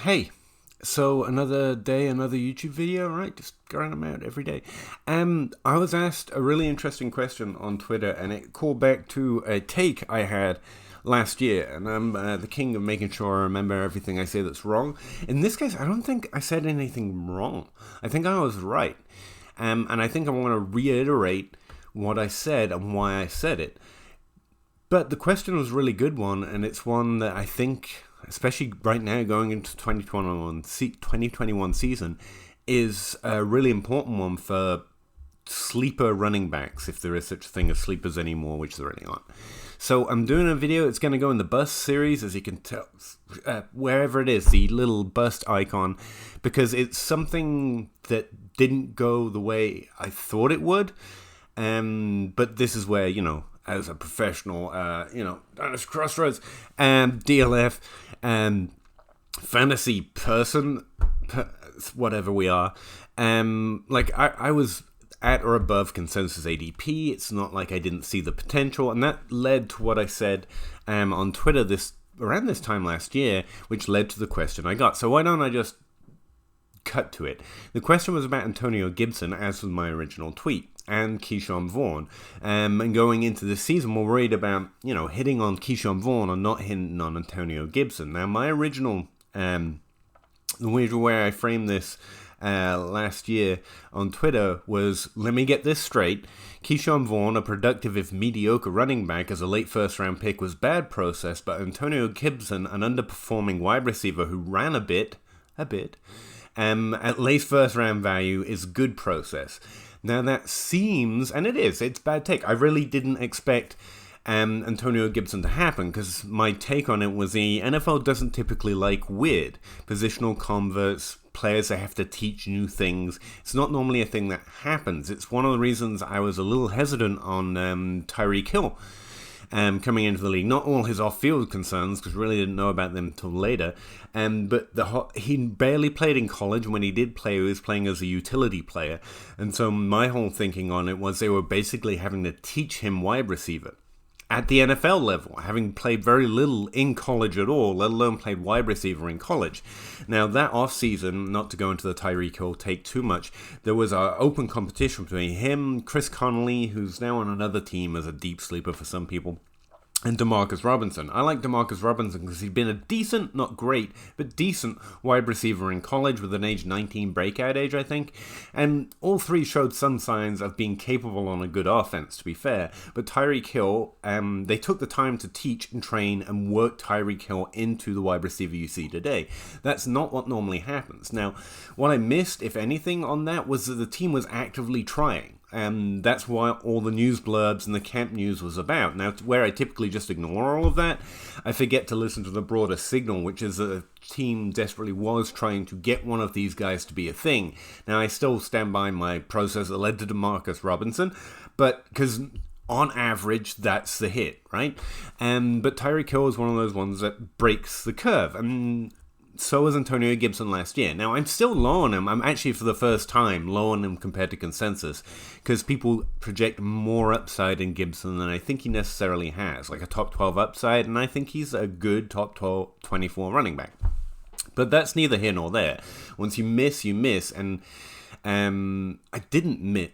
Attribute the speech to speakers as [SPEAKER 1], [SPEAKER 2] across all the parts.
[SPEAKER 1] Hey, so another day, another YouTube video, right? Just grinding them out every day. I was asked a really interesting question on Twitter, and it called back to a take I had last year, and I'm the king of making sure I remember everything I say that's wrong. In this case, I don't think I said anything wrong. I think I was right, and I think I want to reiterate what I said and why I said it. But the question was a really good one, and it's one that I think, especially right now going into 2021 season, is a really important one for sleeper running backs, if there is such a thing as sleepers anymore, which there really aren't. So I'm doing a video. It's going to go in the bust series, as you can tell, wherever it is, the little bust icon, because it's something that didn't go the way I thought it would. But this is where, as a professional, down this crossroads, DLF, fantasy person, whatever we are, I was at or above consensus ADP. It's not like I didn't see the potential, and that led to what I said on Twitter around this time last year, which led to the question I got. So why don't I just cut to it? The question was about Antonio Gibson, as was my original tweet, and Keyshawn Vaughn. And going into this season, we're worried about, hitting on Keyshawn Vaughn or not hitting on Antonio Gibson. Now, my original, the way I framed this last year on Twitter was, let me get this straight. Keyshawn Vaughn, a productive if mediocre running back as a late first-round pick, was bad process, but Antonio Gibson, an underperforming wide receiver who ran a bit, at late first-round value, is good process. Now that seems, and it's bad take. I really didn't expect Antonio Gibson to happen, because my take on it was the NFL doesn't typically like weird positional converts, players that have to teach new things. It's not normally a thing that happens. It's one of the reasons I was a little hesitant on Tyreek Hill coming into the league. Not all his off-field concerns, because really didn't know about them until later. But he barely played in college. When he did play, he was playing as a utility player. And so my whole thinking on it was they were basically having to teach him wide receiver at the NFL level, having played very little in college at all, let alone played wide receiver in college. Now, that offseason, not to go into the Tyreek Hill take too much, there was an open competition between him, Chris Connolly, who's now on another team as a deep sleeper for some people, and DeMarcus Robinson. I like DeMarcus Robinson because he'd been a decent, not great, but decent wide receiver in college with an age 19 breakout age, I think. And all three showed some signs of being capable on a good offense, to be fair. But Tyreek Hill, they took the time to teach and train and work Tyreek Hill into the wide receiver you see today. That's not what normally happens. Now, what I missed, if anything, on that was that the team was actively trying. And that's why all the news blurbs and the camp news was about. Now, where I typically just ignore all of that, I forget to listen to the broader signal, which is that the team desperately was trying to get one of these guys to be a thing. Now, I still stand by my process that led to DeMarcus Robinson, but because on average, that's the hit, right? But Tyreek Hill is one of those ones that breaks the curve. And so was Antonio Gibson last year. Now, I'm still low on him. I'm actually, for the first time, low on him compared to consensus, because people project more upside in Gibson than I think he necessarily has, like a top 12 upside, and I think he's a good top 12, 24 running back. But that's neither here nor there. Once you miss, you miss, and I didn't miss.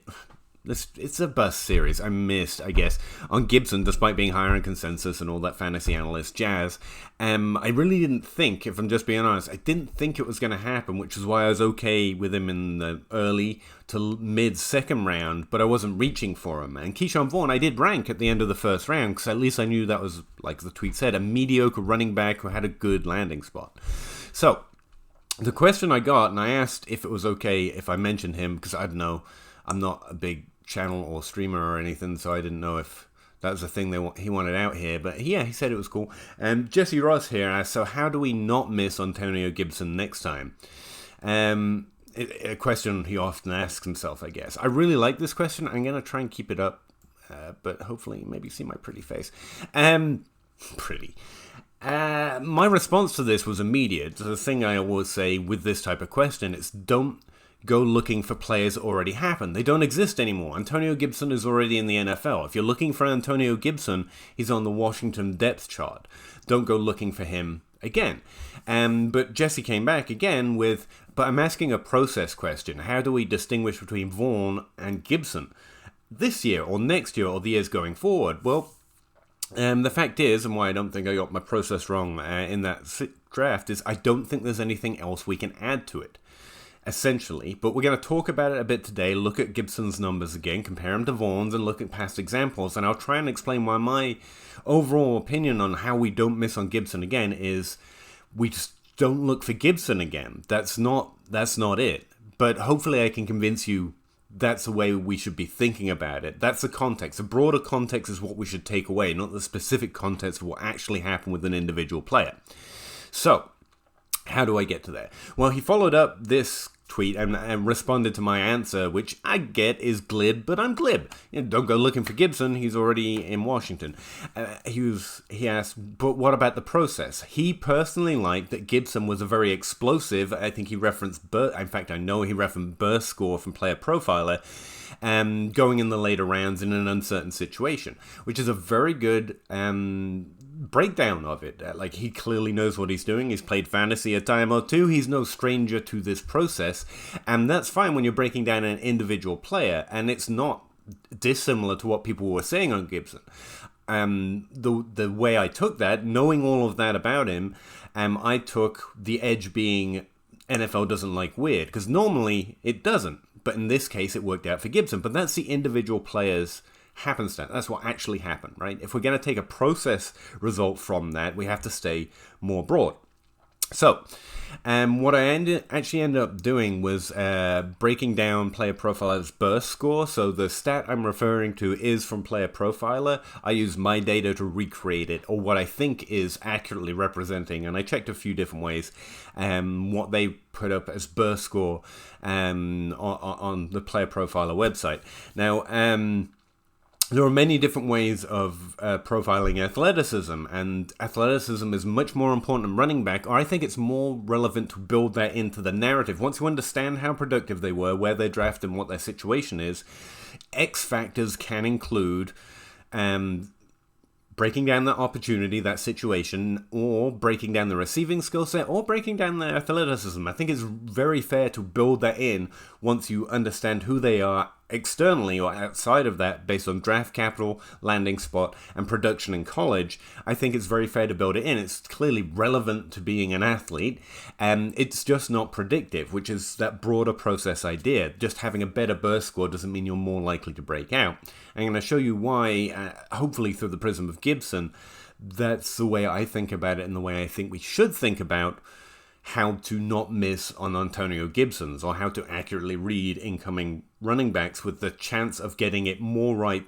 [SPEAKER 1] It's a bust series. I missed, I guess, on Gibson, despite being higher in consensus and all that fantasy analyst jazz. I really didn't think, if I'm just being honest, I didn't think it was going to happen, which is why I was okay with him in the early to mid-second round, but I wasn't reaching for him. And Keyshawn Vaughn, I did rank at the end of the first round, because at least I knew that was, like the tweet said, a mediocre running back who had a good landing spot. So, the question I got, and I asked if it was okay if I mentioned him, because I don't know, I'm not a big channel or streamer or anything, so I didn't know if that was a thing he wanted out here, but yeah, he said it was cool. Jesse Ross here asks, so how do we not miss Antonio Gibson next time? A question he often asks himself, I guess. I really like this question. I'm going to try and keep it up, but hopefully maybe see my pretty face. Pretty. My response to this was immediate. The thing I always say with this type of question is don't go looking for players that already happened. They don't exist anymore. Antonio Gibson is already in the NFL. If you're looking for Antonio Gibson, he's on the Washington depth chart. Don't go looking for him again. But Jesse came back again with, but I'm asking a process question. How do we distinguish between Vaughan and Gibson this year or next year or the years going forward? Well, the fact is, and why I don't think I got my process wrong in that draft, is I don't think there's anything else we can add to it, essentially. But we're going to talk about it a bit today, look at Gibson's numbers again, compare them to Vaughan's, and look at past examples. And I'll try and explain why my overall opinion on how we don't miss on Gibson again is we just don't look for Gibson again. That's not it. But hopefully I can convince you that's the way we should be thinking about it. That's the context. The broader context is what we should take away, not the specific context of what actually happened with an individual player. So, how do I get to there? Well, he followed up this tweet and responded to my answer, which I get is glib, but I'm glib. Don't go looking for Gibson. He's already in Washington. He asked, but what about the process? He personally liked that Gibson was a very explosive. I think he referenced in fact, I know he referenced burst score from Player Profiler, going in the later rounds in an uncertain situation, which is a very good breakdown of it. Like, he clearly knows what he's doing. He's played fantasy a time or two. He's no stranger to this process, and that's fine when you're breaking down an individual player, and it's not dissimilar to what people were saying on Gibson. The way I took that, knowing all of that about him, I took the edge being NFL doesn't like weird, because normally it doesn't, but in this case it worked out for Gibson. But that's the individual player's happenstance. That's what actually happened, right? If we're going to take a process result from that, we have to stay more broad. So, what I actually ended up doing was breaking down Player Profiler's burst score. So the stat I'm referring to is from Player Profiler. I use my data to recreate it, or what I think is accurately representing, and I checked a few different ways, what they put up as burst score on the Player Profiler website. Now, there are many different ways of profiling athleticism, and athleticism is much more important than running back, or I think it's more relevant to build that into the narrative. Once you understand how productive they were, where they're drafted, and what their situation is, X factors can include breaking down that opportunity, that situation, or breaking down the receiving skill set, or breaking down their athleticism. I think it's very fair to build that in once you understand who they are externally or outside of that, based on draft capital, landing spot, and production in college. I think it's very fair to build it in. It's clearly relevant to being an athlete, and it's just not predictive, which is that broader process idea. Just having a better burst score doesn't mean you're more likely to break out. I'm going to show you why, hopefully through the prism of Gibson. That's the way I think about it, and the way I think we should think about how to not miss on Antonio Gibson's, or how to accurately read incoming running backs with the chance of getting it more right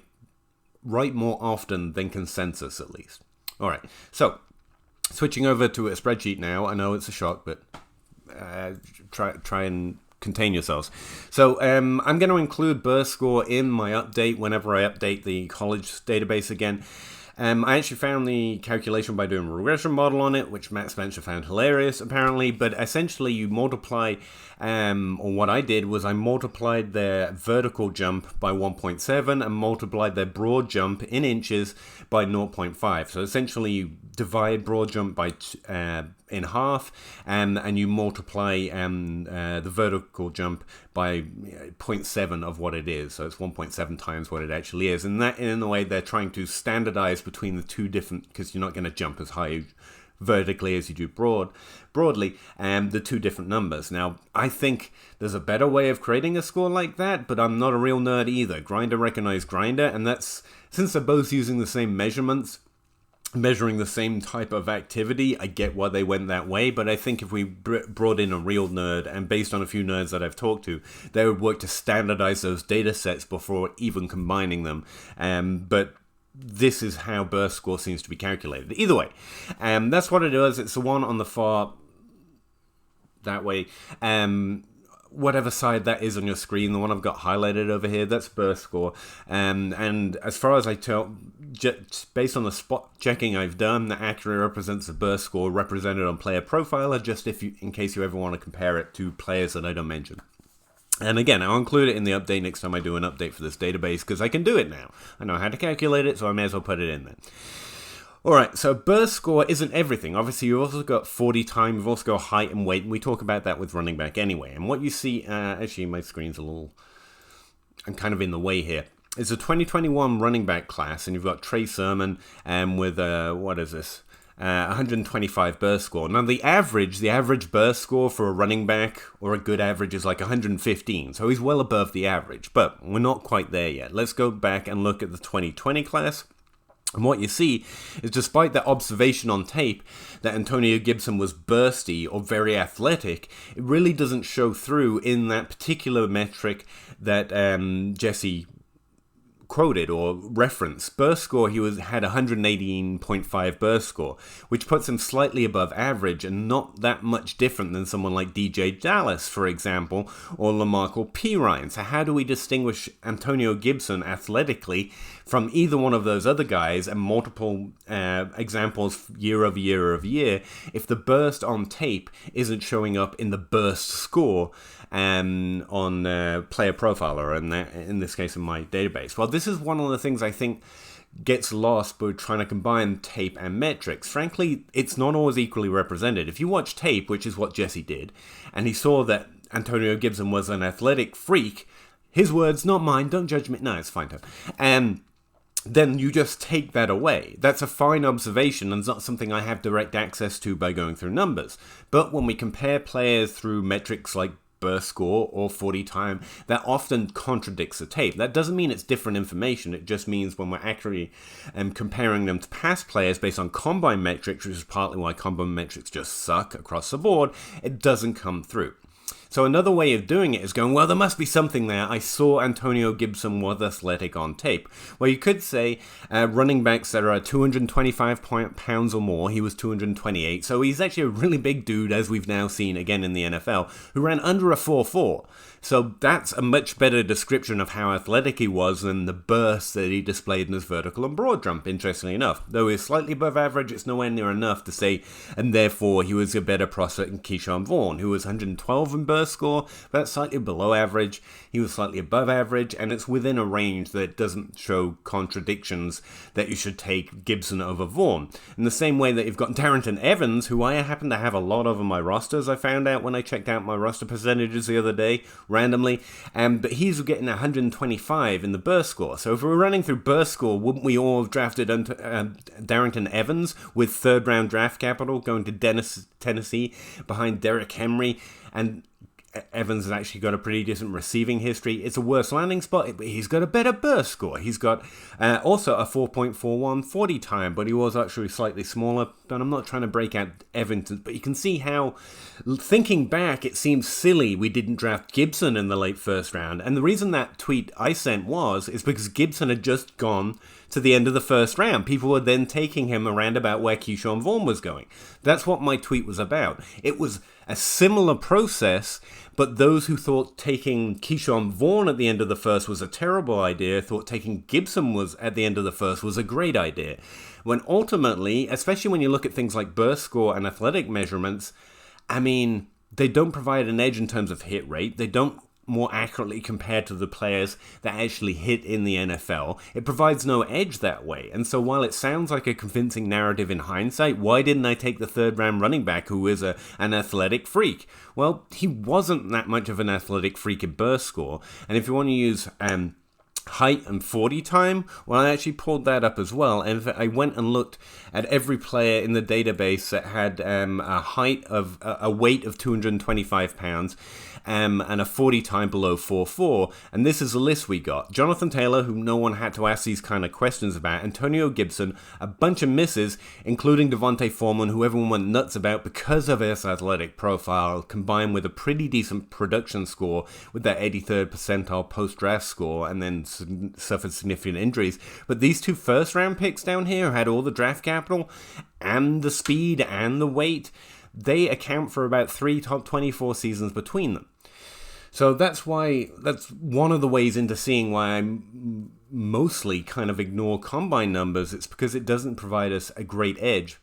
[SPEAKER 1] more often than consensus, at least. All right, so switching over to a spreadsheet now. I know it's a shock, but try and contain yourselves. So I'm going to include burst score in my update whenever I update the college database again. I actually found the calculation by doing a regression model on it, which Matt Spencer found hilarious, apparently. But essentially, you multiply, or what I did was I multiplied their vertical jump by 1.7 and multiplied their broad jump in inches by 0.5. So essentially, you divide broad jump by in half, and you multiply the vertical jump by 0.7 of what it is. So it's 1.7 times what it actually is. And that, in a way, they're trying to standardize between the two different, because you're not going to jump as high vertically as you do broadly, the two different numbers. Now, I think there's a better way of creating a score like that, but I'm not a real nerd either. Grinder recognized Grinder, and that's, since they're both using the same measurements, measuring the same type of activity, I get why they went that way. But I think if we brought in a real nerd, and based on a few nerds that I've talked to, they would work to standardize those data sets before even combining them. But this is how burst score seems to be calculated. Either way, that's what it is. It's the one on the far that way. Whatever side that is on your screen, the one I've got highlighted over here, that's burst score. And as far as I tell, just based on the spot checking I've done, that accurately represents the burst score represented on Player Profiler, just in case you ever want to compare it to players that I don't mention. And again, I'll include it in the update next time I do an update for this database, because I can do it now. I know how to calculate it, so I may as well put it in there. Alright, so burst score isn't everything. Obviously, you've also got 40 time, you've also got height and weight, and we talk about that with running back anyway. And what you see, actually my screen's a little, I'm kind of in the way here. It's a 2021 running back class, and you've got Trey Sermon with, what is this? 125 burst score. Now the average burst score for a running back or a good average is like 115, so he's well above the average, but we're not quite there yet. Let's go back and look at the 2020 class. And what you see is, despite that observation on tape that Antonio Gibson was bursty or very athletic, it really doesn't show through in that particular metric that Jesse quoted or referenced. Burst score, he had 118.5 burst score, which puts him slightly above average and not that much different than someone like DJ Dallas, for example, or LaMarco Pirine. So how do we distinguish Antonio Gibson athletically from either one of those other guys, and multiple examples year over year if the burst on tape isn't showing up in the burst score on Player Profiler, and in this case in my database? Well, this is one of the things I think gets lost by trying to combine tape and metrics. Frankly, it's not always equally represented. If you watch tape, which is what Jesse did, and he saw that Antonio Gibson was an athletic freak, his words, not mine, don't judge me. No, it's fine, Tom. Then you just take that away. That's a fine observation and it's not something I have direct access to by going through numbers. But when we compare players through metrics like burst score or 40 time, that often contradicts the tape. That doesn't mean it's different information. It just means when we're actually comparing them to past players based on combine metrics, which is partly why combine metrics just suck across the board, it doesn't come through. So another way of doing it is going, well, there must be something there. I saw Antonio Gibson was athletic on tape. Well, you could say running backs that are 225 pounds or more, he was 228. So he's actually a really big dude, as we've now seen again in the NFL, who ran under a 4.4. So that's a much better description of how athletic he was than the burst that he displayed in his vertical and broad jump, interestingly enough. Though he's slightly above average, it's nowhere near enough to say, and therefore he was a better prospect than Keyshawn Vaughn, who was 112 in burst score, but that's slightly below average. He was slightly above average, and it's within a range that doesn't show contradictions that you should take Gibson over Vaughn. In the same way that you've got Darrington Evans, who I happen to have a lot of on my rosters, I found out when I checked out my roster percentages the other day, randomly, but he's getting 125 in the burst score. So if we were running through burst score, wouldn't we all have drafted Darrington Evans with third round draft capital going to Tennessee behind Derrick Henry? And Evans has actually got a pretty decent receiving history. It's a worse landing spot, but he's got a better burst score. He's got also a 4.41 40 time, but he was actually slightly smaller. But I'm not trying to break out Evans, but you can see how, thinking back, it seems silly we didn't draft Gibson in the late first round. And the reason that tweet I sent is because Gibson had just gone to the end of the first round. People were then taking him around about where Keyshawn Vaughn was going. That's what my tweet was about. It was a similar process, but those who thought taking Keyshawn Vaughn at the end of the first was a terrible idea thought taking Gibson was at the end of the first was a great idea. When ultimately, especially when you look at things like burst score and athletic measurements, I mean, they don't provide an edge in terms of hit rate. They don't more accurately compared to the players that actually hit in the NFL. It provides no edge that way. And so while it sounds like a convincing narrative in hindsight, why didn't I take the third round running back who is an athletic freak? Well, he wasn't that much of an athletic freak in burst score. And if you want to use height and 40 time, well, I actually pulled that up as well, and I went and looked at every player in the database that had a weight of 225 pounds and a 40 time below 4.4, and this is the list we got. Jonathan Taylor, who no one had to ask these kind of questions about, Antonio Gibson, a bunch of misses, including Devontae Foreman, who everyone went nuts about because of his athletic profile, combined with a pretty decent production score with that 83rd percentile post-draft score, and then suffered significant injuries. But these two first-round picks down here had all the draft capital and the speed and the weight. They account for about 3 top 24 seasons between them. So that's one of the ways into seeing why I mostly kind of ignore combine numbers. It's because it doesn't provide us a great edge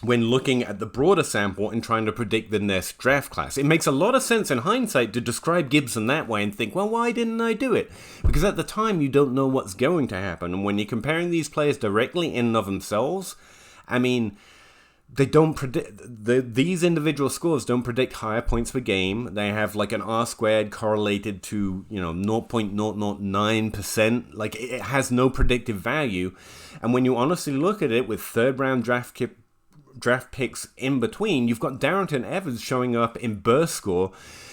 [SPEAKER 1] when looking at the broader sample and trying to predict the next draft class. It makes a lot of sense in hindsight to describe Gibson that way and think, well, why didn't I do it? Because at the time, you don't know what's going to happen. And when you're comparing these players directly in and of themselves, I mean, they don't predict these individual scores don't predict higher points per game. They have like an R squared correlated to 0.009%. Like it has no predictive value. And when you honestly look at it with third round draft picks in between, you've got Darrington Evans showing up in burst score,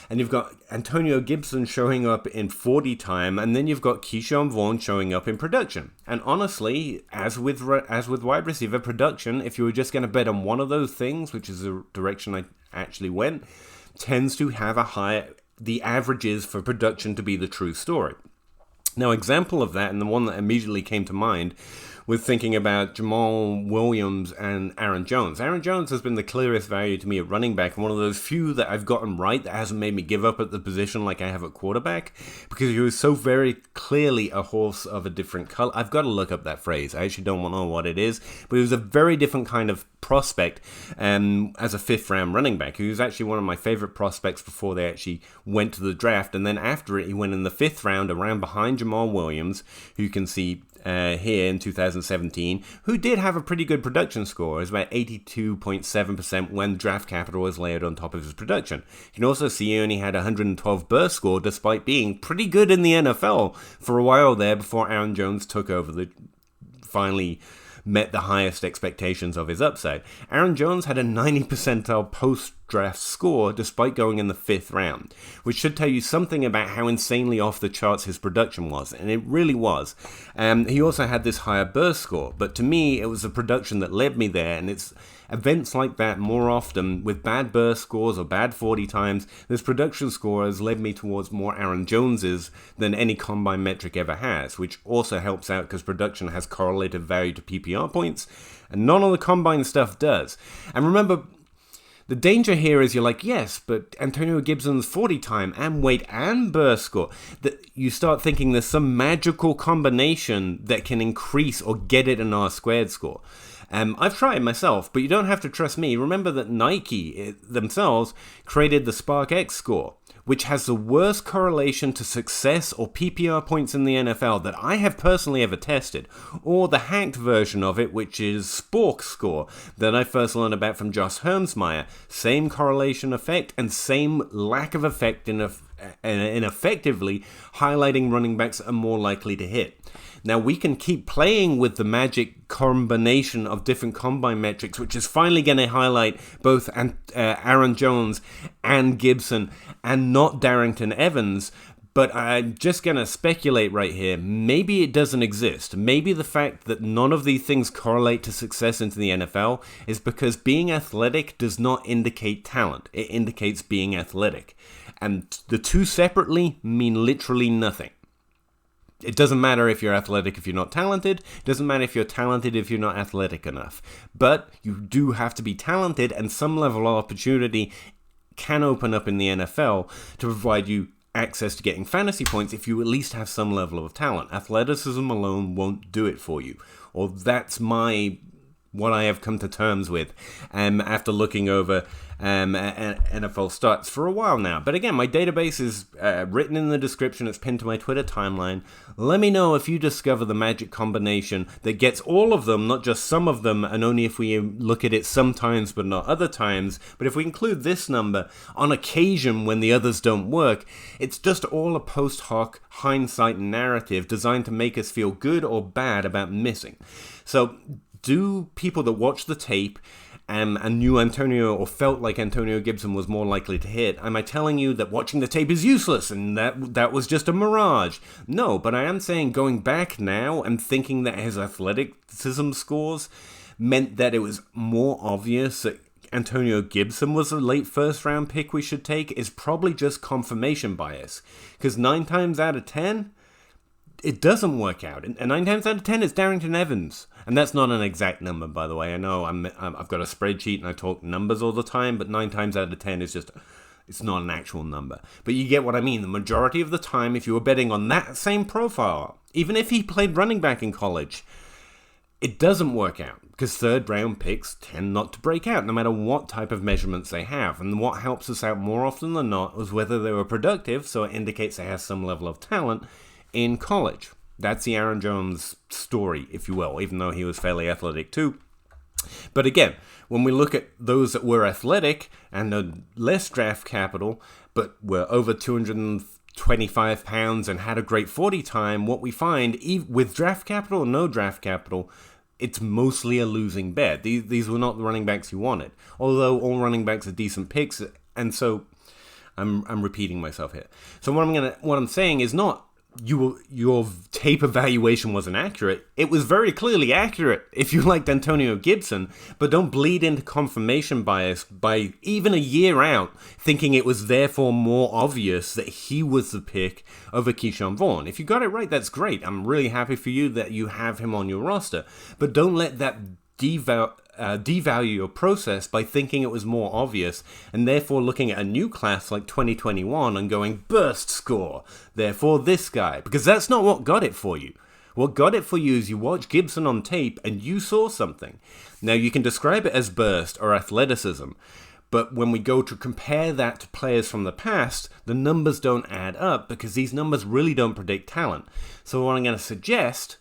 [SPEAKER 1] and you've got Antonio Gibson showing up in 40 time, and then you've got Keyshawn Vaughn showing up in production. And honestly, as with wide receiver production, if you were just going to bet on one of those things, which is the direction I actually went, tends to have the averages for production to be the true story. Now, example of that, and the one that immediately came to mind, was thinking about Jamal Williams and Aaron Jones. Aaron Jones has been the clearest value to me at running back, and one of those few that I've gotten right that hasn't made me give up at the position like I have at quarterback, because he was so very clearly a horse of a different color. I've got to look up that phrase. I actually don't know what it is, but he was a very different kind of prospect as a fifth-round running back. He was actually one of my favorite prospects before they actually went to the draft, and then after it, he went in the fifth round, around behind Jamal Williams, who you can see here in 2017, who did have a pretty good production score. It was about 82.7% when draft capital was layered on top of his production. You can also see he only had 112 burst score, despite being pretty good in the NFL for a while there before Aaron Jones took over finally met the highest expectations of his upside. Aaron Jones had a 90 percentile post-draft score despite going in the fifth round, which should tell you something about how insanely off the charts his production was, and it really was. He also had this higher burst score, but to me, it was the production that led me there, and it's events like that more often with bad burst scores or bad 40 times. This production score has led me towards more Aaron Joneses than any combine metric ever has, which also helps out because production has correlative value to PPR points, and none of the combine stuff does. And remember, the danger here is you're like, yes, but Antonio Gibson's 40 time and weight and burst score, that you start thinking there's some magical combination that can increase or get it an R squared score. I've tried myself, but you don't have to trust me. Remember that Nike themselves created the Spark X score, which has the worst correlation to success or PPR points in the NFL that I have personally ever tested, or the hacked version of it, which is Spork score, that I first learned about from Josh Hermsmeyer. Same correlation effect and same lack of effect in effectively highlighting running backs that are more likely to hit. Now, we can keep playing with the magic combination of different combine metrics, which is finally going to highlight both Aaron Jones and Gibson and not Darrington Evans. But I'm just going to speculate right here. Maybe it doesn't exist. Maybe the fact that none of these things correlate to success into the NFL is because being athletic does not indicate talent. It indicates being athletic. And the two separately mean literally nothing. It doesn't matter if you're athletic if you're not talented. It doesn't matter if you're talented if you're not athletic enough. But you do have to be talented, and some level of opportunity can open up in the NFL to provide you access to getting fantasy points if you at least have some level of talent. Athleticism alone won't do it for you. Or that's what I have come to terms with after looking over NFL stats for a while now. But again, my database is written in the description. It's pinned to my Twitter timeline. Let me know if you discover the magic combination that gets all of them, not just some of them, and only if we look at it sometimes but not other times. But if we include this number on occasion when the others don't work, it's just all a post hoc hindsight narrative designed to make us feel good or bad about missing. So do people that watch the tape and knew Antonio or felt like Antonio Gibson was more likely to hit, am I telling you that watching the tape is useless and that was just a mirage? No, but I am saying going back now and thinking that his athleticism scores meant that it was more obvious that Antonio Gibson was a late first round pick we should take is probably just confirmation bias. Because 9 times out of 10, it doesn't work out. And 9 times out of 10, it's Darrington Evans. And that's not an exact number, by the way. I know I've got a spreadsheet and I talk numbers all the time, but 9 times out of 10 is just, it's not an actual number. But you get what I mean. The majority of the time, if you were betting on that same profile, even if he played running back in college, it doesn't work out. Because third round picks tend not to break out, no matter what type of measurements they have. And what helps us out more often than not was whether they were productive, so it indicates they have some level of talent in college. That's the Aaron Jones story, if you will, even though he was fairly athletic too. But again, when we look at those that were athletic and had less draft capital, but were over 225 pounds and had a great 40 time, what we find, with draft capital or no draft capital, it's mostly a losing bet. These were not the running backs you wanted. Although all running backs are decent picks, and so I'm repeating myself here. So what I'm saying is not your tape evaluation wasn't accurate. It was very clearly accurate if you liked Antonio Gibson, but don't bleed into confirmation bias by even a year out thinking it was therefore more obvious that he was the pick over Keyshawn Vaughn. If you got it right, that's great. I'm really happy for you that you have him on your roster, but don't let that devalue your process by thinking it was more obvious and therefore looking at a new class like 2021 and going burst score, therefore this guy, because that's not what got it for you. What got it for you is you watch Gibson on tape and you saw something. Now you can describe it as burst or athleticism, but when we go to compare that to players from the past, the numbers don't add up because these numbers really don't predict talent. So what I'm going to suggest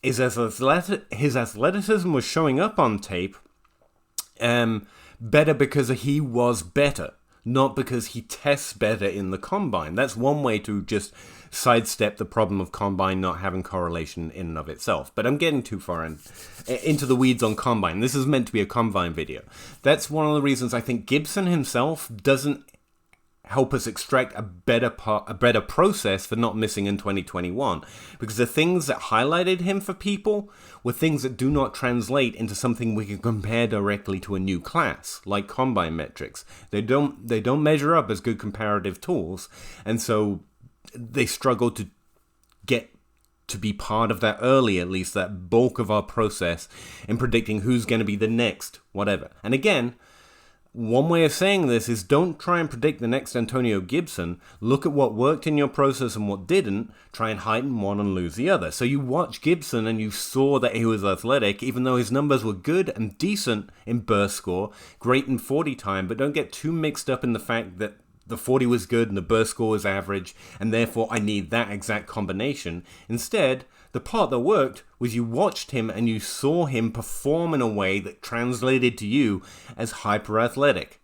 [SPEAKER 1] is his athleticism was showing up on tape better because he was better, not because he tests better in the combine. That's one way to just sidestep the problem of combine not having correlation in and of itself. But I'm getting too far into the weeds on combine. This is meant to be a combine video. That's one of the reasons I think Gibson himself doesn't help us extract a better process for not missing in 2021, because the things that highlighted him for people were things that do not translate into something we can compare directly to a new class, like combine metrics. They don't measure up as good comparative tools, and so they struggle to get to be part of that early, at least that bulk of our process in predicting who's going to be the next whatever. And again, one way of saying this is don't try and predict the next Antonio Gibson. Look at what worked in your process and what didn't. Try and heighten one and lose the other. So you watch Gibson and you saw that he was athletic, even though his numbers were good and decent in burst score, great in 40 time, but don't get too mixed up in the fact that the 40 was good and the burst score was average, and therefore I need that exact combination. Instead, the part that worked was you watched him and you saw him perform in a way that translated to you as hyper-athletic.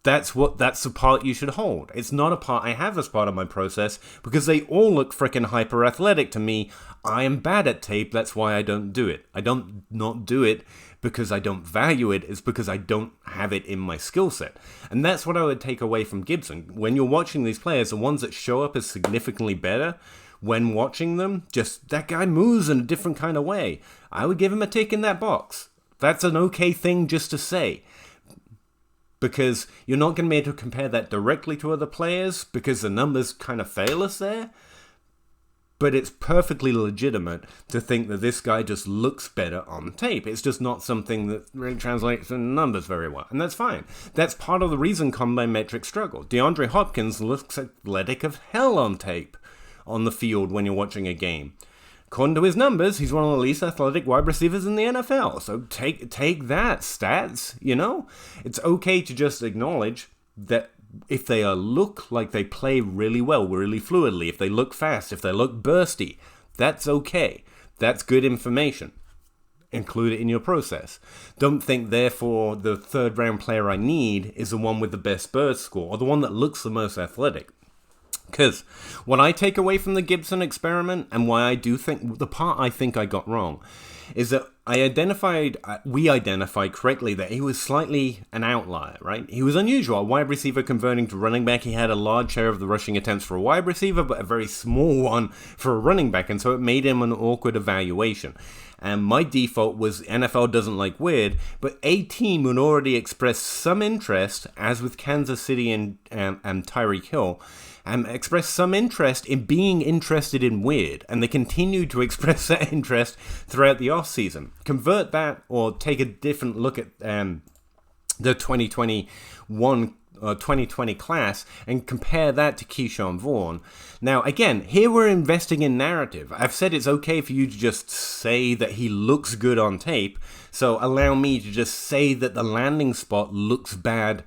[SPEAKER 1] That's the part you should hold. It's not a part I have as part of my process because they all look frickin' hyper-athletic to me. I am bad at tape, that's why I don't do it. I don't not do it because I don't value it, it's because I don't have it in my skill set. And that's what I would take away from Gibson. When you're watching these players, the ones that show up as significantly better, when watching them, just that guy moves in a different kind of way. I would give him a tick in that box. That's an okay thing just to say. Because you're not going to be able to compare that directly to other players because the numbers kind of fail us there. But it's perfectly legitimate to think that this guy just looks better on tape. It's just not something that really translates in numbers very well. And that's fine. That's part of the reason combine metrics struggle. DeAndre Hopkins looks athletic of hell on tape on the field when you're watching a game. According to his numbers, he's one of the least athletic wide receivers in the NFL. So take that, stats, you know? It's okay to just acknowledge that if they look like they play really well, really fluidly, if they look fast, if they look bursty, that's okay. That's good information. Include it in your process. Don't think, therefore, the third round player I need is the one with the best burst score or the one that looks the most athletic. Because what I take away from the Gibson experiment and why I do think, the part I think I got wrong, is that we identified correctly that he was slightly an outlier, right? He was unusual. A wide receiver converting to running back. He had a large share of the rushing attempts for a wide receiver, but a very small one for a running back. And so it made him an awkward evaluation. And my default was NFL doesn't like weird, but a team would already express some interest, as with Kansas City and Tyreek Hill, express some interest in being interested in weird, and they continue to express that interest throughout the offseason. Convert that, or take a different look at the 2020 class and compare that to Keyshawn Vaughn. Now, again, here we're investing in narrative. I've said it's okay for you to just say that he looks good on tape, so allow me to just say that the landing spot looks bad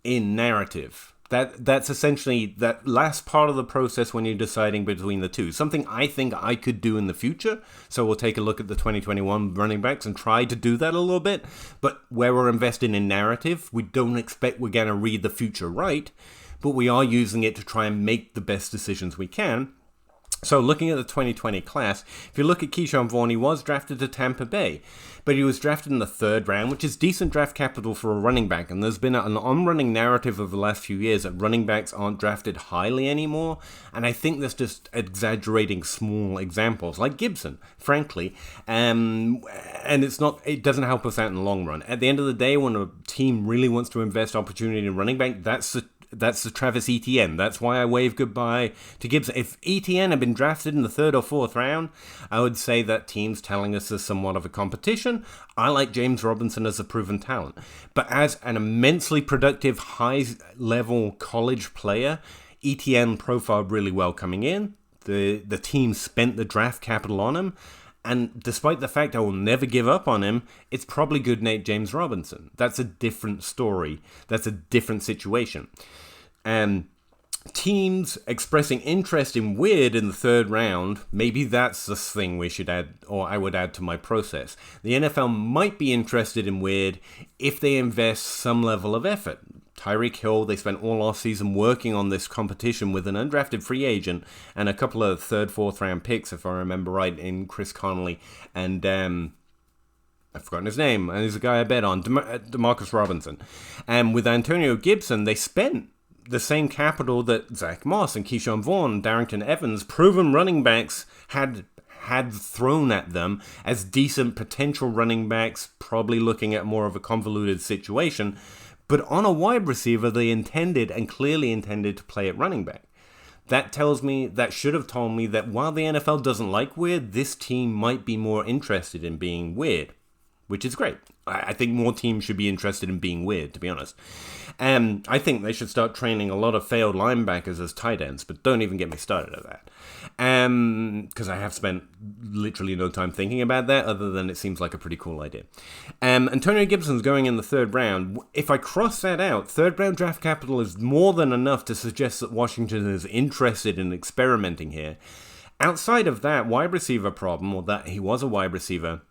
[SPEAKER 1] in narrative. That's essentially that last part of the process when you're deciding between the two. Something I think I could do in the future. So we'll take a look at the 2021 running backs and try to do that a little bit. But where we're investing in narrative, we don't expect we're going to read the future right, but we are using it to try and make the best decisions we can. So looking at the 2020 class, if you look at Keyshawn Vaughn, he was drafted to Tampa Bay, but he was drafted in the 3rd round, which is decent draft capital for a running back. And there's been an on-running narrative over the last few years that running backs aren't drafted highly anymore. And I think that's just exaggerating small examples, like Gibson, frankly. And it doesn't help us out in the long run. At the end of the day, when a team really wants to invest opportunity in running back, that's the Travis Etienne. That's why I wave goodbye to Gibson. If Etienne had been drafted in the 3rd or 4th round, I would say that team's telling us there's somewhat of a competition. I like James Robinson as a proven talent. But as an immensely productive, high-level college player, Etienne profiled really well coming in. The team spent the draft capital on him. And despite the fact I will never give up on him, it's probably good Nate James Robinson. That's a different story. That's a different situation. Teams expressing interest in Weird in the 3rd round, maybe that's the thing we should add, or I would add to my process. The NFL might be interested in Weird if they invest some level of effort. Tyreek Hill, they spent all offseason working on this competition with an undrafted free agent and a couple of 3rd, 4th round picks, if I remember right, in Chris Connolly and I've forgotten his name. And he's a guy I bet on, Demarcus Robinson. And with Antonio Gibson, they spent the same capital that Zach Moss and Keyshawn Vaughn, Darrington Evans, proven running backs had thrown at them as decent potential running backs, probably looking at more of a convoluted situation. But on a wide receiver, they intended and clearly intended to play at running back. That should have told me that while the NFL doesn't like Weird, this team might be more interested in being Weird, which is great. I think more teams should be interested in being Weird, to be honest. I think they should start training a lot of failed linebackers as tight ends, but don't even get me started on that. Because I have spent literally no time thinking about that, other than it seems like a pretty cool idea. Antonio Gibson's going in the 3rd round. If I cross that out, 3rd round draft capital is more than enough to suggest that Washington is interested in experimenting here. Outside of that wide receiver problem, or that he was a wide receiver,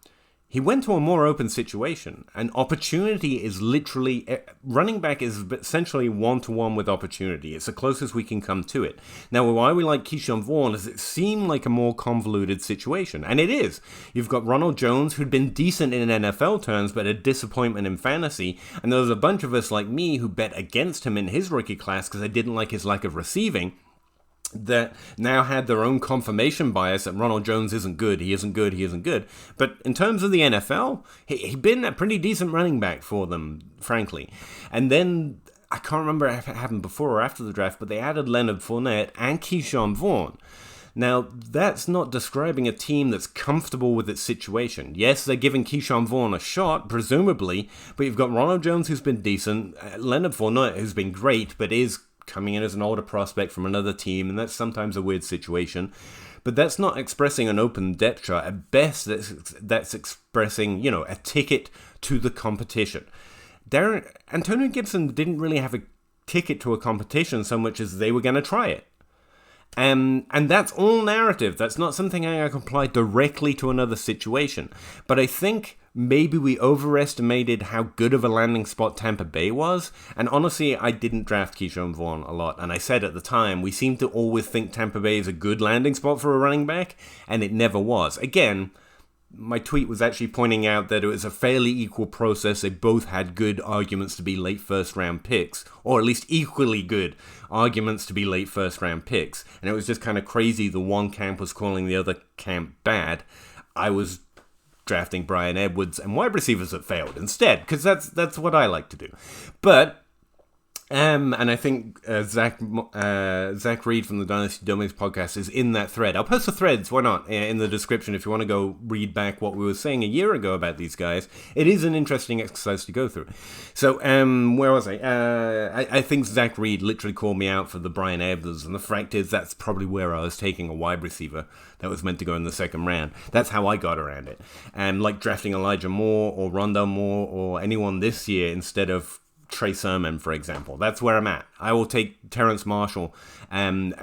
[SPEAKER 1] he went to a more open situation. And opportunity is literally... running back is essentially one-to-one with opportunity. It's the closest we can come to it. Now, why we like Keyshawn Vaughn is it seemed like a more convoluted situation. And it is. You've got Ronald Jones, who'd been decent in NFL terms, but a disappointment in fantasy. And there was a bunch of us like me who bet against him in his rookie class because I didn't like his lack of receiving, that now had their own confirmation bias that Ronald Jones isn't good, he isn't good. But in terms of the NFL, he'd been a pretty decent running back for them, frankly. And then, I can't remember if it happened before or after the draft, but they added Leonard Fournette and Keyshawn Vaughn. Now, that's not describing a team that's comfortable with its situation. Yes, they're giving Keyshawn Vaughn a shot, presumably, but you've got Ronald Jones, who's been decent, Leonard Fournette, who's been great, but is coming in as an older prospect from another team, and that's sometimes a weird situation. But that's not expressing an open depth chart. At best, that's expressing, a ticket to the competition. Antonio Gibson didn't really have a ticket to a competition so much as they were going to try it. And that's all narrative. That's not something I can apply directly to another situation. But I think maybe we overestimated how good of a landing spot Tampa Bay was. And honestly, I didn't draft Keyshawn Vaughn a lot. And I said at the time, we seem to always think Tampa Bay is a good landing spot for a running back. And it never was. Again, my tweet was actually pointing out that it was a fairly equal process. They both had good arguments to be late 1st round picks, or at least equally good arguments to be late 1st round picks. And it was just kind of crazy. The one camp was calling the other camp bad. I was drafting Bryan Edwards and wide receivers that failed instead, because that's what I like to do. But and I think Zach Reed from the Dynasty Domains podcast is in that thread. I'll post the threads, why not, in the description if you want to go read back what we were saying a year ago about these guys. It is an interesting exercise to go through. So, where was I? I think Zach Reed literally called me out for the Bryan Edwards, and the fact is that's probably where I was taking a wide receiver that was meant to go in the 2nd round. That's how I got around it. And like drafting Elijah Moore or Rondell Moore or anyone this year instead of Trey Sermon, for example. That's where I'm at. I will take Terrence Marshall and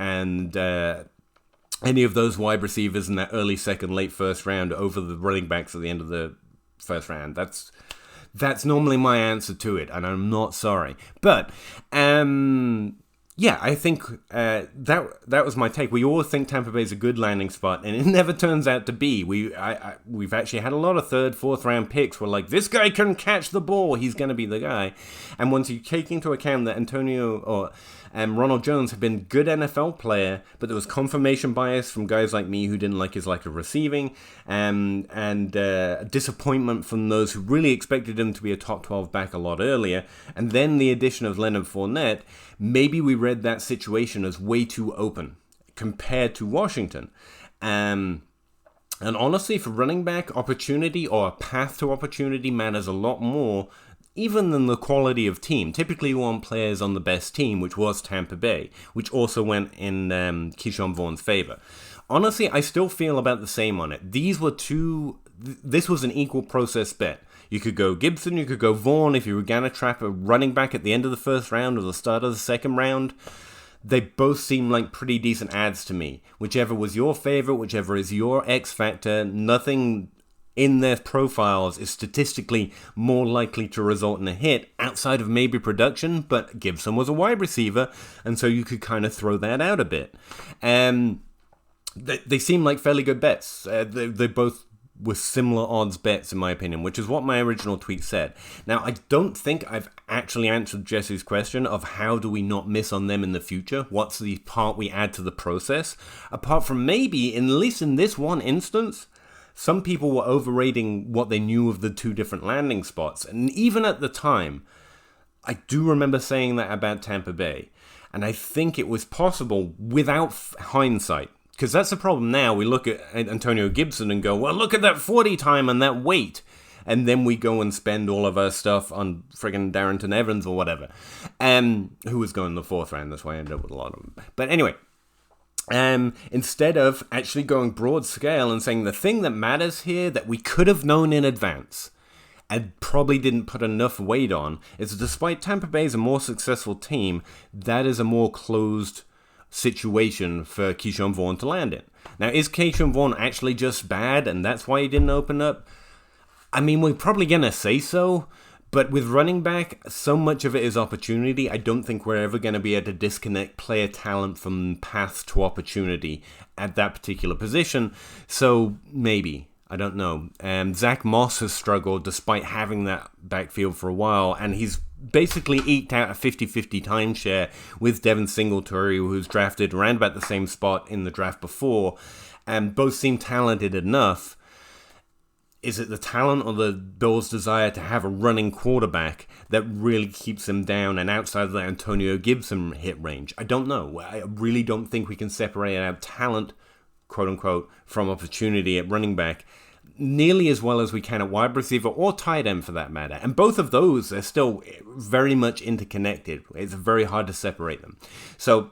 [SPEAKER 1] any of those wide receivers in that early second, late first round over the running backs at the end of the first round. That's normally my answer to it, and I'm not sorry. But yeah, I think that was my take. We all think Tampa Bay is a good landing spot, and it never turns out to be. We've actually had a lot of third, fourth round picks. We're like, this guy can catch the ball. He's going to be the guy. And once you take into account that Antonio or Ronald Jones had been a good NFL player, but there was confirmation bias from guys like me who didn't like his lack of receiving, and disappointment from those who really expected him to be a top 12 back a lot earlier, and then the addition of Leonard Fournette, maybe we read that situation as way too open compared to Washington. And honestly, for running back, opportunity or a path to opportunity matters a lot more even than the quality of team. Typically you want players on the best team, which was Tampa Bay, which also went in Keyshawn Vaughn's favor. Honestly, I still feel about the same on it. This was an equal process bet. You could go Gibson, you could go Vaughn if you were going to trap a running back at the end of the first round or the start of the second round. They both seem like pretty decent ads to me. Whichever was your favorite, whichever is your X factor, nothing in their profiles is statistically more likely to result in a hit outside of maybe production, but Gibson was a wide receiver, and so you could kind of throw that out a bit. They seem like fairly good bets. They both were similar odds bets, in my opinion, which is what my original tweet said. Now, I don't think I've actually answered Jesse's question of how do we not miss on them in the future? What's the part we add to the process? Apart from maybe, at least in this one instance, some people were overrating what they knew of the two different landing spots. And even at the time, I do remember saying that about Tampa Bay. And I think it was possible without hindsight. Because that's the problem now. We look at Antonio Gibson and go, well, look at that 40 time and that weight. And then we go and spend all of our stuff on friggin' Darrington Evans or whatever. Who was going in the fourth round. That's why I ended up with a lot of them. But anyway, instead of actually going broad scale and saying the thing that matters here that we could have known in advance and probably didn't put enough weight on is despite Tampa Bay is a more successful team, that is a more closed situation for Keyshawn Vaughn to land in. Now, is Keyshawn Vaughn actually just bad and that's why he didn't open up? I mean, we're probably going to say so, but with running back, so much of it is opportunity. I don't think we're ever going to be able to disconnect player talent from path to opportunity at that particular position. So maybe, I don't know. Zach Moss has struggled despite having that backfield for a while, and he's basically eked out a 50-50 timeshare with Devin Singletary, who's drafted around about the same spot in the draft before, and both seem talented enough. Is it the talent or the Bills' desire to have a running quarterback that really keeps them down and outside of the Antonio Gibson hit range? I don't know. I really don't think we can separate out talent, quote-unquote, from opportunity at running back nearly as well as we can at wide receiver or tight end for that matter. And both of those are still very much interconnected. It's very hard to separate them. So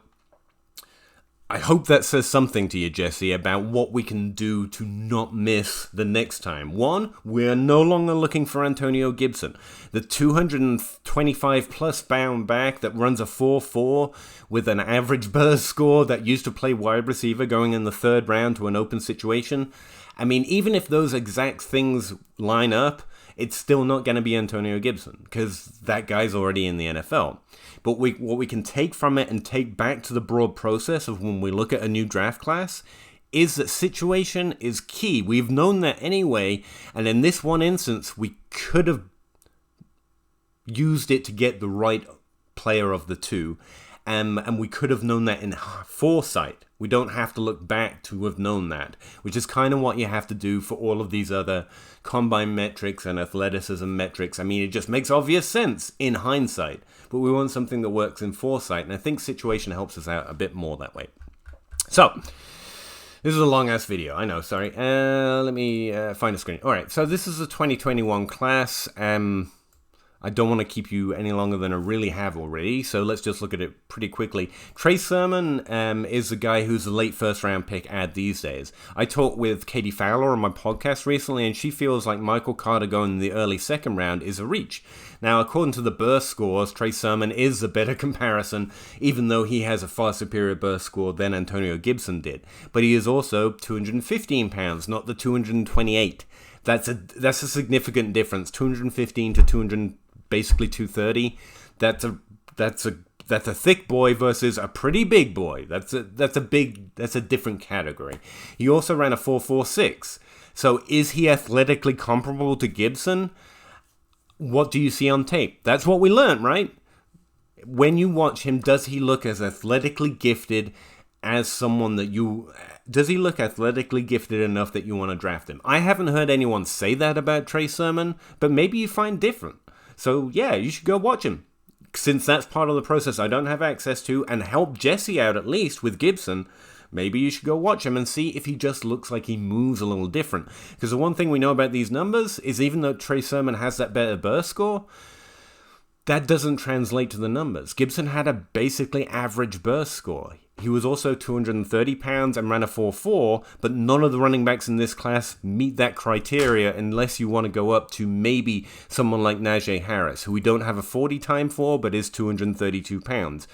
[SPEAKER 1] I hope that says something to you, Jesse, about what we can do to not miss the next time. One, we're no longer looking for Antonio Gibson. The 225-plus pound back that runs a 4.4 with an average burst score that used to play wide receiver going in the third round to an open situation. I mean, even if those exact things line up, it's still not going to be Antonio Gibson because that guy's already in the NFL. But what we can take from it and take back to the broad process of when we look at a new draft class is that situation is key. We've known that anyway, and in this one instance, we could have used it to get the right player of the two, and we could have known that in foresight. We don't have to look back to have known that, which is kind of what you have to do for all of these other combine metrics and athleticism metrics. I mean, it just makes obvious sense in hindsight, but we want something that works in foresight, and I think situation helps us out a bit more that way. So, this is a long-ass video, I know, sorry. Let me find a screen. All right, so this is a 2021 class. I don't want to keep you any longer than I really have already, so let's just look at it pretty quickly. Trey Sermon is a guy who's a late first-round pick ad these days. I talked with Katie Fowler on my podcast recently, and she feels like Michael Carter going in the early second round is a reach. Now, according to the burst scores, Trey Sermon is a better comparison, even though he has a far superior burst score than Antonio Gibson did. But he is also 215 pounds, not the 228. That's a significant difference. 215 to 200, basically 230. That's a thick boy versus a pretty big boy. That's a different category. He also ran a 4.46. So is he athletically comparable to Gibson? What do you see on tape? That's what we learned, right? When you watch him, does he look as athletically gifted as someone that you... Does he look athletically gifted enough that you want to draft him? I haven't heard anyone say that about Trey Sermon, but maybe you find different. So yeah, you should go watch him. Since that's part of the process I don't have access to, and help Jesse out at least with Gibson, maybe you should go watch him and see if he just looks like he moves a little different. Because the one thing we know about these numbers is even though Trey Sermon has that better burst score, that doesn't translate to the numbers. Gibson had a basically average burst score. He was also 230 pounds and ran a 4.4, but none of the running backs in this class meet that criteria unless you want to go up to maybe someone like Najee Harris, who we don't have a 40 time for, but is 232 pounds.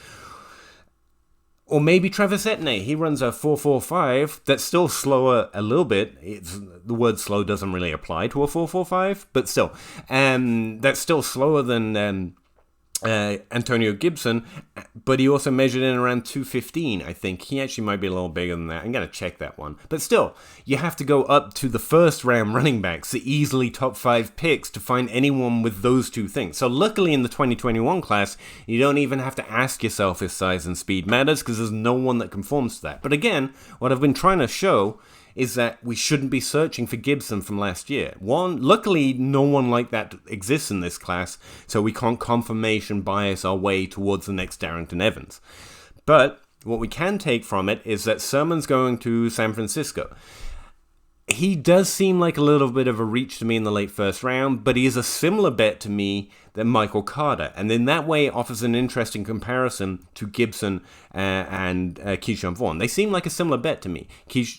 [SPEAKER 1] Or maybe Travis Etienne. He runs a 4.45. That's still slower a little bit. The word slow doesn't really apply to a 4.45, but still. That's still slower than Antonio Gibson, but he also measured in around 215, I think. He actually might be a little bigger than that. I'm going to check that one. But still, you have to go up to the first round running backs, the easily top 5 picks, to find anyone with those two things. So luckily in the 2021 class, you don't even have to ask yourself if size and speed matters, because there's no one that conforms to that. But again, what I've been trying to show is that we shouldn't be searching for Gibson from last year. One, luckily, no one like that exists in this class, so we can't confirmation bias our way towards the next Darrington Evans. But what we can take from it is that Sermon's going to San Francisco. He does seem like a little bit of a reach to me in the late first round, but he is a similar bet to me than Michael Carter, and in that way offers an interesting comparison to Gibson and Keyshawn Vaughn. They seem like a similar bet to me.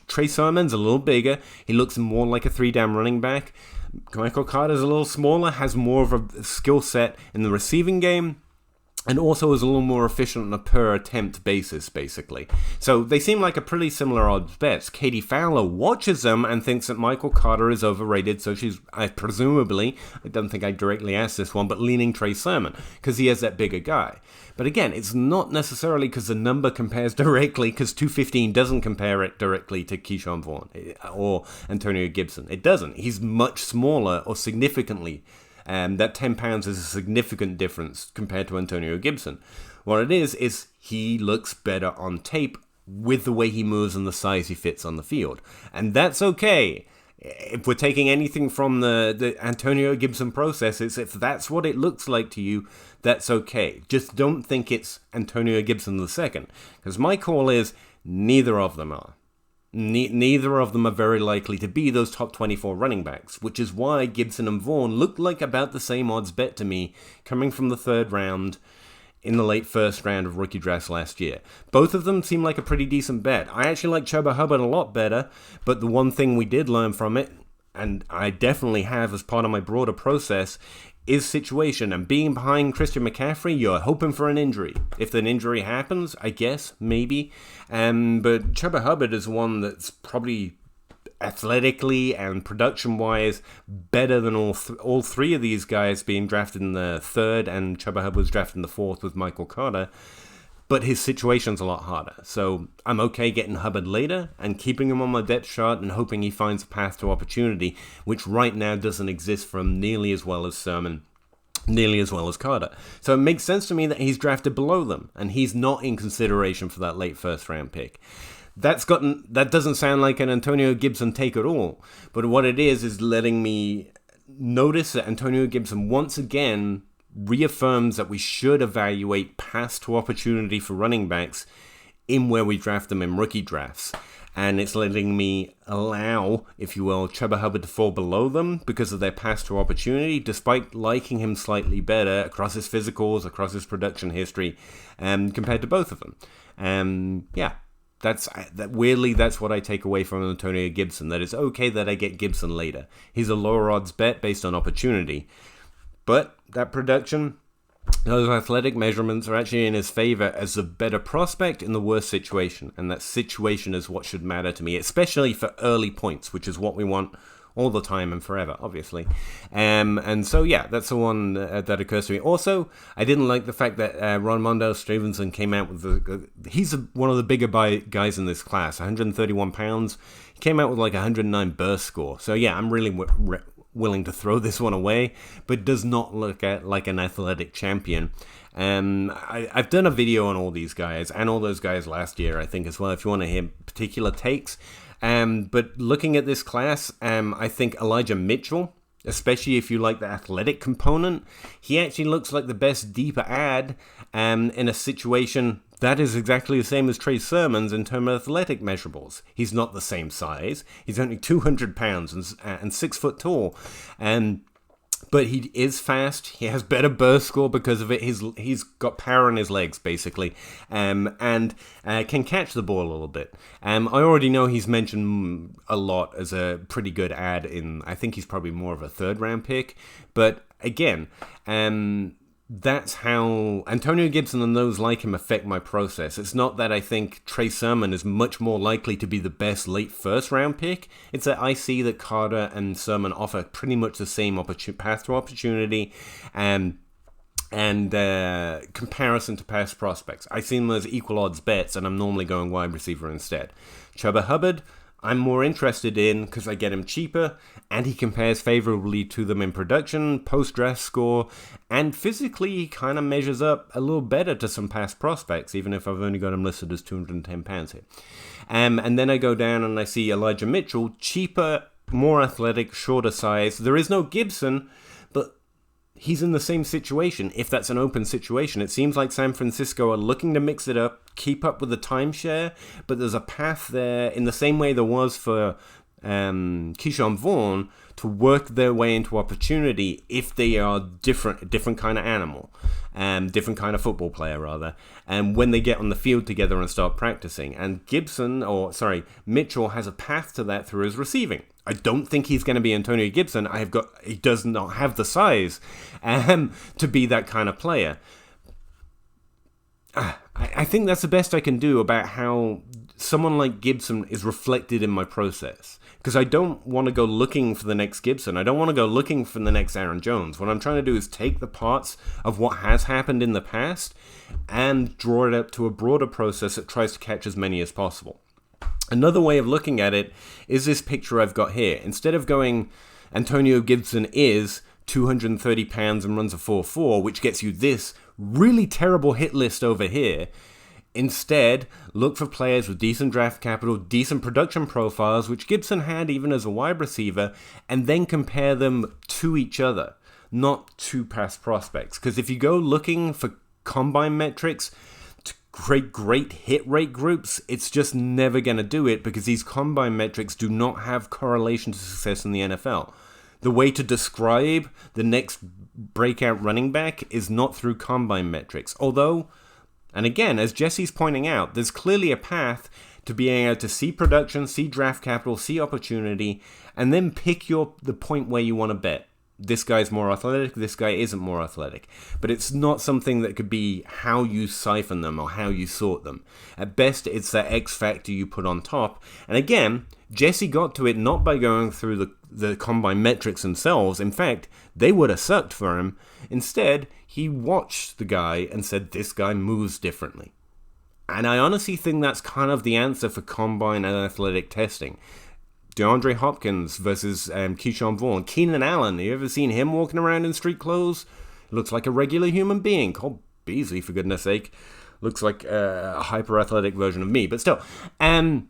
[SPEAKER 1] Trey Sermon's a little bigger. He looks more like a 3-down running back. Michael Carter's a little smaller, has more of a skill set in the receiving game, and also is a little more efficient on a per attempt basis, basically. So they seem like a pretty similar odds bets. Katie Fowler watches them and thinks that Michael Carter is overrated, so she's presumably, I don't think I directly asked this one, but leaning Trey Sermon, because he has that bigger guy. But again, it's not necessarily because the number compares directly, because 215 doesn't compare it directly to Keyshawn Vaughn or Antonio Gibson. It doesn't. He's much smaller or significantly. That 10 pounds is a significant difference compared to Antonio Gibson. What it is he looks better on tape with the way he moves and the size he fits on the field. And that's okay. If we're taking anything from the Antonio Gibson process, it's if that's what it looks like to you, that's okay. Just don't think it's Antonio Gibson II. Because my call is neither of them are. Neither of them are very likely to be those top 24 running backs, which is why Gibson and Vaughn look like about the same odds bet to me, coming from the third round in the late first round of rookie drafts last year. Both of them seem like a pretty decent bet. I actually like Chuba Hubbard a lot better, but the one thing we did learn from it, and I definitely have as part of my broader process, is situation. And being behind Christian McCaffrey, you're hoping for an injury. If an injury happens, I guess, maybe. But Chuba Hubbard is one that's probably athletically and production-wise better than all three of these guys being drafted in the third, and Chuba Hubbard was drafted in the fourth with Michael Carter. But his situation's a lot harder. So I'm okay getting Hubbard later and keeping him on my depth chart and hoping he finds a path to opportunity, which right now doesn't exist for him nearly as well as Sermon, nearly as well as Carter. So it makes sense to me that he's drafted below them and he's not in consideration for that late first round pick. That doesn't sound like an Antonio Gibson take at all. But what it is letting me notice that Antonio Gibson once again reaffirms that we should evaluate paths to opportunity for running backs in where we draft them in rookie drafts. and it's letting me allow, if you will, Chuba Hubbard to fall below them because of their pass to opportunity, despite liking him slightly better across his physicals, across his production history, compared to both of them. Weirdly, that's what I take away from Antonio Gibson, that it's okay that I get Gibson later. He's a lower odds bet based on opportunity, but that production, those athletic measurements are actually in his favor as a better prospect in the worst situation. And that situation is what should matter to me, especially for early points, which is what we want all the time and forever, obviously. And so, yeah, that's the one that occurs to me. Also, I didn't like the fact that Ronmondo Stevenson came out with he's one of the bigger guys in this class, 131 pounds. He came out with like 109 burst score. So, yeah, I'm really willing to throw this one away, but does not look like an athletic champion. I've done a video on all these guys and all those guys last year, I think, as well, if you want to hear particular takes. But looking at this class, I think Elijah Mitchell, especially if you like the athletic component, he actually looks like the best deeper ad in a situation that is exactly the same as Trey Sermon's in terms of athletic measurables. He's not the same size. He's only 200 pounds and 6 foot tall. But he is fast. He has better burst score because of it. He's got power in his legs, basically, and can catch the ball a little bit. I already know he's mentioned a lot as a pretty good ad in, I think he's probably more of a third-round pick. But again, that's how Antonio Gibson and those like him affect my process. It's not that I think Trey Sermon is much more likely to be the best late first-round pick. It's that I see that Carter and Sermon offer pretty much the same path to opportunity and comparison to past prospects. I see them as equal odds bets, and I'm normally going wide receiver instead. Chuba Hubbard, I'm more interested in because I get him cheaper and he compares favorably to them in production, post-draft score, and physically he kind of measures up a little better to some past prospects, even if I've only got him listed as 210 pounds here. And then I go down and I see Elijah Mitchell, cheaper, more athletic, shorter size. There is no Gibson, but he's in the same situation, if that's an open situation. It seems like San Francisco are looking to mix it up, keep up with the timeshare, but there's a path there in the same way there was for Keyshawn Vaughn to work their way into opportunity if they are different kind of animal, different kind of football player rather, and when they get on the field together and start practicing. And Mitchell has a path to that through his receiving. I don't think he's going to be Antonio Gibson. He does not have the size to be that kind of player. I think that's the best I can do about how someone like Gibson is reflected in my process. Because I don't want to go looking for the next Gibson. I don't want to go looking for the next Aaron Jones. What I'm trying to do is take the parts of what has happened in the past and draw it up to a broader process that tries to catch as many as possible. Another way of looking at it is this picture I've got here. Instead of going, Antonio Gibson is 230 pounds and runs a 4.4, which gets you this really terrible hit list over here. Instead, look for players with decent draft capital, decent production profiles, which Gibson had even as a wide receiver, and then compare them to each other, not to past prospects. Because if you go looking for combine metrics to create great hit rate groups, it's just never going to do it because these combine metrics do not have correlation to success in the NFL. The way to describe the next breakout running back is not through combine metrics. Although, and again, as Jesse's pointing out, there's clearly a path to being able to see production, see draft capital, see opportunity, and then pick the point where you want to bet. This guy's more athletic, this guy isn't more athletic. But it's not something that could be how you siphon them or how you sort them. At best, it's that X factor you put on top. And again, Jesse got to it not by going through the combine metrics themselves. In fact, they would have sucked for him. Instead, he watched the guy and said, this guy moves differently. And I honestly think that's kind of the answer for combine and athletic testing. DeAndre Hopkins versus Keyshawn Vaughn. Keenan Allen, you ever seen him walking around in street clothes? Looks like a regular human being. Cole Beasley, for goodness sake. Looks like a hyper-athletic version of me. But still, I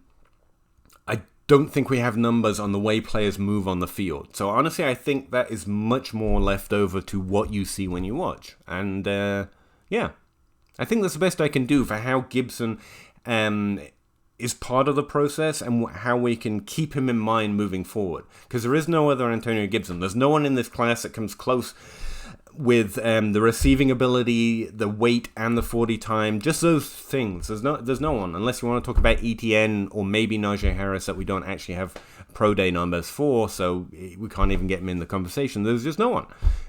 [SPEAKER 1] don't think we have numbers on the way players move on the field. So honestly, I think that is much more left over to what you see when you watch. And yeah, I think that's the best I can do for how Gibson is part of the process and how we can keep him in mind moving forward. Because there is no other Antonio Gibson. There's no one in this class that comes close with the receiving ability, the weight, and the 40 time. Just those things. There's no one, unless you want to talk about ETN or maybe Najee Harris that we don't actually have pro day numbers for, so we can't even get him in the conversation. There's just no one.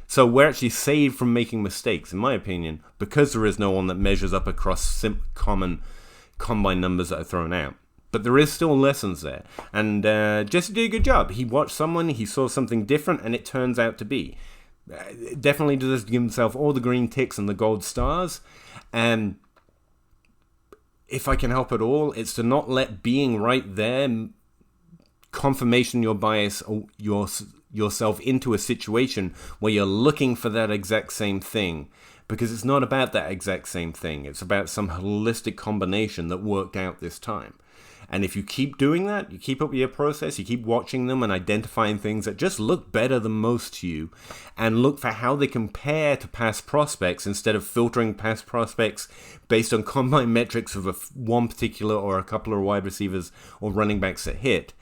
[SPEAKER 1] So we're actually saved from making mistakes, in my opinion, because there is no one that measures up across common combine numbers that are thrown out. But there is still lessons there. And Jesse did a good job. He watched someone, he saw something different, and it turns out to be. Definitely does give himself all the green ticks and the gold stars. And if I can help at all, it's to not let being right there confirmation your bias or yourself into a situation where you're looking for that exact same thing. Because it's not about that exact same thing. It's about some holistic combination that worked out this time. And if you keep doing that, you keep up with your process, you keep watching them and identifying things that just look better than most to you, and look for how they compare to past prospects instead of filtering past prospects based on combine metrics of one particular or a couple of wide receivers or running backs that hit.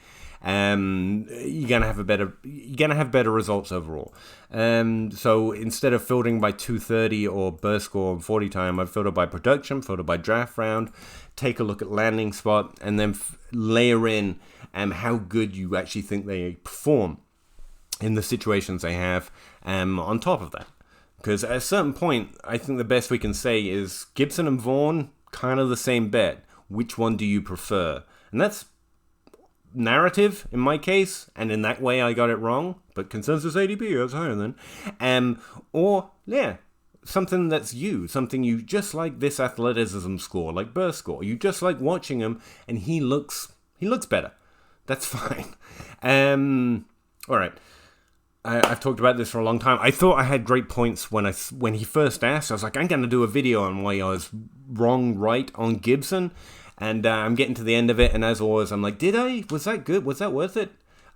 [SPEAKER 1] You're gonna have better results overall. So instead of filtering by 230 or burst score and 40 time, I've filtered by production, filtered by draft round, take a look at landing spot, and then layer in how good you actually think they perform in the situations they have on top of that. Because at a certain point, I think the best we can say is Gibson and Vaughan, kind of the same bet. Which one do you prefer? And that's narrative in my case, and in that way I got it wrong, but consensus ADP is higher than. Or something that's something you just like this athleticism score, like burst score. You just like watching him, and he looks better. That's fine. All right. I've talked about this for a long time. I thought I had great points when he first asked. I was like, I'm going to do a video on why I was right on Gibson. And I'm getting to the end of it, and as always, I'm like, did I? Was that good? Was that worth it?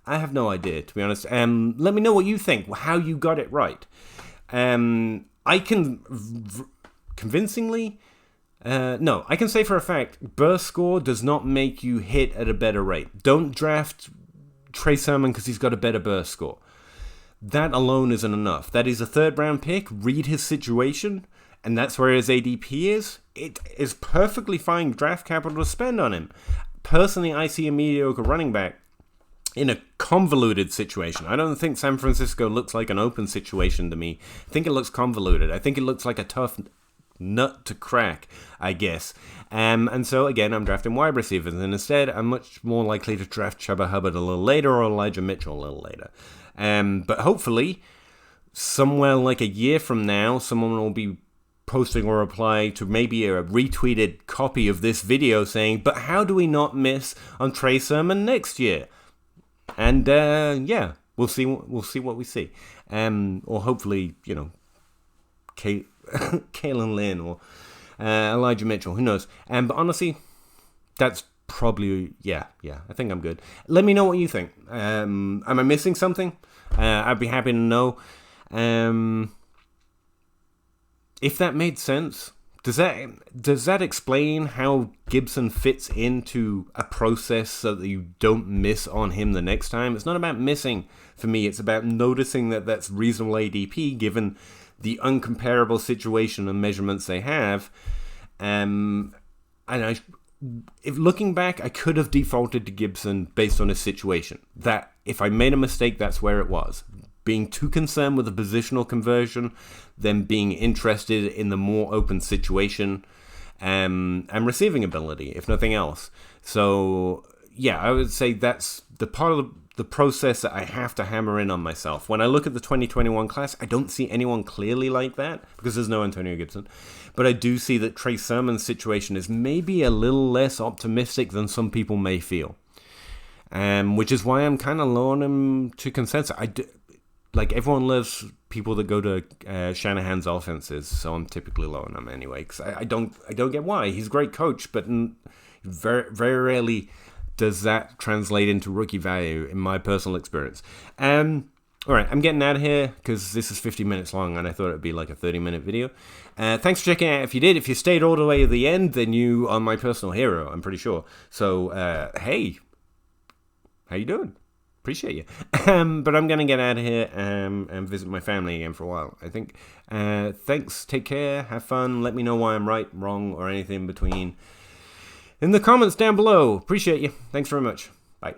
[SPEAKER 1] I have no idea, to be honest. Let me know what you think, how you got it right. I can convincingly... no, I can say for a fact, burst score does not make you hit at a better rate. Don't draft Trey Sermon because he's got a better burst score. That alone isn't enough. That is a third-round pick. Read his situation, and that's where his ADP is. It is perfectly fine draft capital to spend on him. Personally, I see a mediocre running back in a convoluted situation. I don't think San Francisco looks like an open situation to me. I think it looks convoluted. I think it looks like a tough nut to crack, I guess. And so, again, I'm drafting wide receivers. And instead, I'm much more likely to draft Chuba Hubbard a little later or Elijah Mitchell a little later. But hopefully, somewhere like a year from now, someone will be posting a reply to maybe a retweeted copy of this video saying, but how do we not miss on Trey Sermon next year? And we'll see what we see. Or hopefully, Kalen Lynn or Elijah Mitchell, who knows? But honestly, that's probably, I think I'm good. Let me know what you think. Am I missing something? I'd be happy to know. If that made sense, does that explain how Gibson fits into a process so that you don't miss on him the next time? It's not about missing for me. It's about noticing that that's reasonable ADP given the uncomparable situation and measurements they have. If looking back, I could have defaulted to Gibson based on his situation. That if I made a mistake, that's where it was. Being too concerned with the positional conversion than being interested in the more open situation and receiving ability, if nothing else. So, I would say that's the part of the process that I have to hammer in on myself. When I look at the 2021 class, I don't see anyone clearly like that because there's no Antonio Gibson. But I do see that Trey Sermon's situation is maybe a little less optimistic than some people may feel. Which is why I'm kind of low on him to consensus. Like, everyone loves people that go to Shanahan's offenses, so I'm typically low on him anyway. Because I don't get why. He's a great coach, but very, very rarely does that translate into rookie value, in my personal experience. All right, I'm getting out of here because this is 50 minutes long and I thought it'd be like a 30-minute video. Thanks for checking out. If you did, if you stayed all the way to the end, then you are my personal hero, I'm pretty sure. So, hey, how you doing? Appreciate you. But I'm going to get out of here and visit my family again for a while, I think. Thanks, take care, have fun. Let me know why I'm right, wrong, or anything in between in the comments down below. Appreciate you. Thanks very much. Bye.